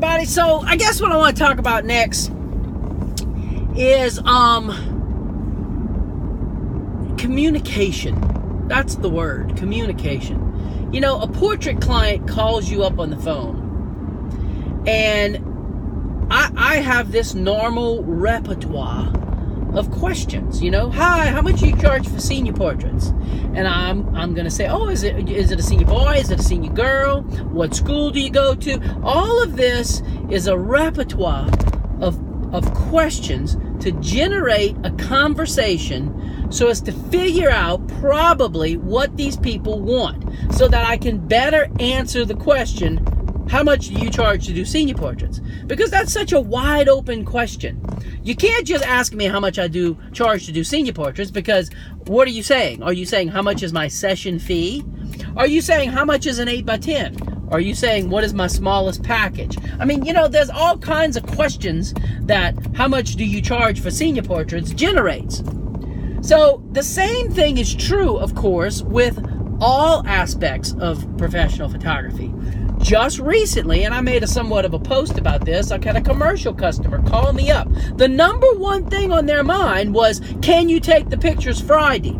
everybody. So I guess what I want to talk about next is communication. That's the word, communication. You know, a portrait client calls you up on the phone, and I have this normal repertoire of questions. You know, hi, how much do you charge for senior portraits? And I'm gonna say, oh, is it a senior boy? Is it a senior girl? What school do you go to? All of this is a repertoire of questions to generate a conversation so as to figure out probably what these people want, so that I can better answer the question, how much do you charge to do senior portraits? Because that's such a wide open question. You can't just ask me how much I charge to do senior portraits, because what are you saying? Are you saying how much is my session fee? Are you saying how much is an 8x10? Are you saying what is my smallest package? I mean, you know, there's all kinds of questions that how much do you charge for senior portraits generates. So the same thing is true, of course, with all aspects of professional photography. Just recently, and I made somewhat of a post about this, I had a commercial customer call me up. The number one thing on their mind was, can you take the pictures Friday?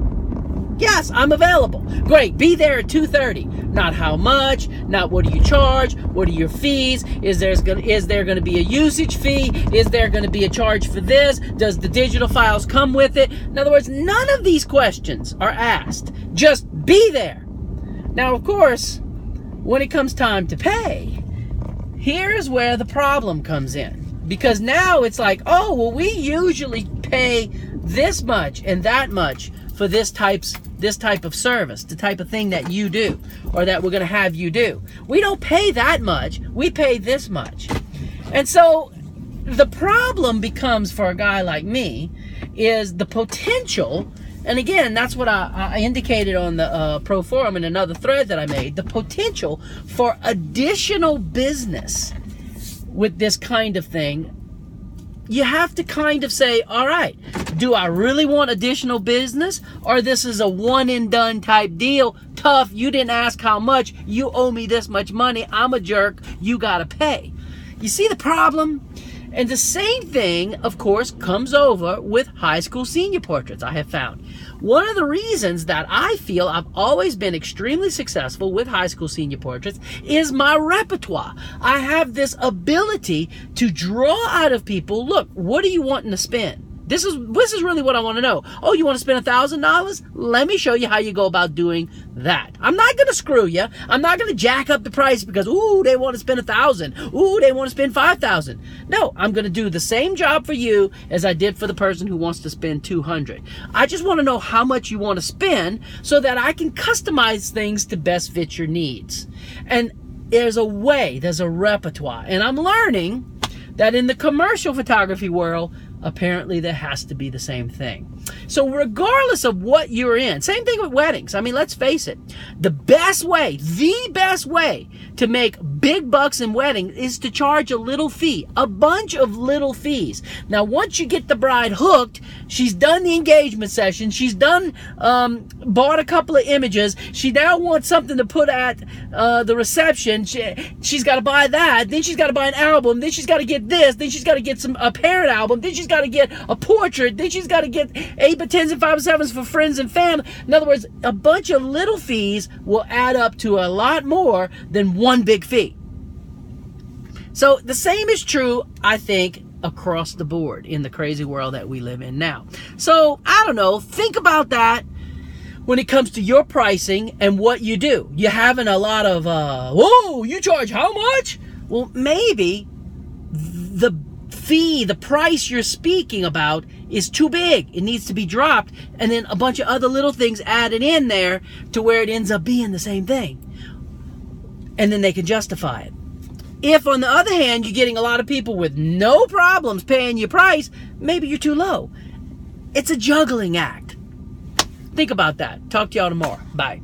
Yes, I'm available. Great, be there at 2:30. Not how much, not what do you charge, what are your fees, is there going to be a usage fee, is there going to be a charge for this, does the digital files come with it? In other words, none of these questions are asked. Just be there. Now, of course, when it comes time to pay, here's where the problem comes in. Because now it's like, oh, well, we usually pay this much and that much for this type of service, the type of thing that you do, or that we're going to have you do. We don't pay that much. We pay this much. And so the problem becomes, for a guy like me, is the potential. And again, that's what I indicated on the Pro Forum in another thread that I made, the potential for additional business with this kind of thing. You have to kind of say, all right, do I really want additional business? Or this is a one and done type deal? Tough, you didn't ask how much, you owe me this much money, I'm a jerk, you gotta pay. You see the problem? And the same thing, of course, comes over with high school senior portraits, I have found. One of the reasons that I feel I've always been extremely successful with high school senior portraits is my repertoire. I have this ability to draw out of people, look, what are you wanting to spend? This is really what I want to know. Oh, you want to spend $1,000? Let me show you how you go about doing that. I'm not going to screw you. I'm not going to jack up the price because, ooh, they want to spend $1,000. Ooh, they want to spend $5,000. No, I'm going to do the same job for you as I did for the person who wants to spend $200. I just want to know how much you want to spend so that I can customize things to best fit your needs. And there's a way, there's a repertoire. And I'm learning that in the commercial photography world, apparently there has to be the same thing. So regardless of what you're in, same thing with weddings. I mean, let's face it, the best way to make big bucks in weddings is to charge a little fee, a bunch of little fees. Now, once you get the bride hooked, she's done the engagement session, she's done, bought a couple of images, she now wants something to put at the reception, she's got to buy that, then she's got to buy an album, then she's got to get this, then she's got to get a parent album, then she's got to get a portrait, then she's got to get 8x10s and 5x7s for friends and family. In other words, a bunch of little fees will add up to a lot more than one big fee. So the same is true, I think, across the board in the crazy world that we live in now. So, I don't know, think about that when it comes to your pricing and what you do. You're having a lot of, whoa, you charge how much? Well, maybe the fee, the price you're speaking about is too big. It needs to be dropped, and then a bunch of other little things added in there to where it ends up being the same thing. And then they can justify it. If, on the other hand, you're getting a lot of people with no problems paying your price, maybe you're too low. It's a juggling act. Think about that. Talk to y'all tomorrow. Bye.